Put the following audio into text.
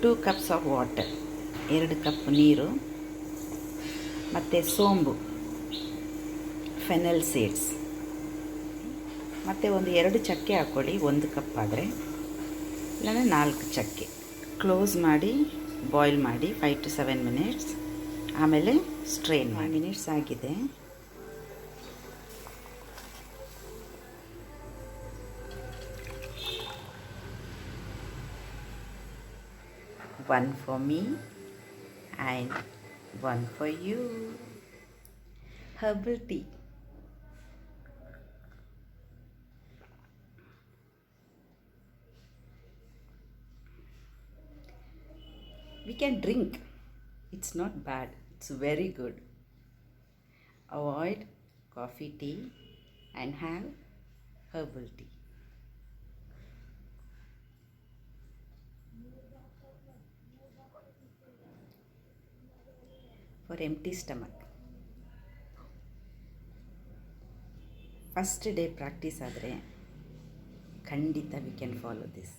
2 cups of water, 2 cup ನೀರು, ಮತ್ತು ಸೋಂಬು, fennel seeds, ಮತ್ತು ಒಂದು 2 ಚಕ್ಕೆ ಹಾಕ್ಕೊಳ್ಳಿ, 1 ಕಪ್ ಆದರೆ, ಇಲ್ಲ 4 ಚಕ್ಕೆ. ಕ್ಲೋಸ್ ಮಾಡಿ ಬಾಯ್ಲ್ ಮಾಡಿ 5 to 7 ಮಿನಿಟ್ಸ್. ಆಮೇಲೆ ಸ್ಟ್ರೈನ್ ಮಾಡಿ. ಮಿನಿಟ್ಸ್ ಆಗಿದೆ. One for me and one for you. Herbal tea. We can drink. It's not bad. It's very good. Avoid coffee, tea and have herbal tea. For empty stomach. First day practice ಆದರೆ ಖಂಡಿತ we can follow this.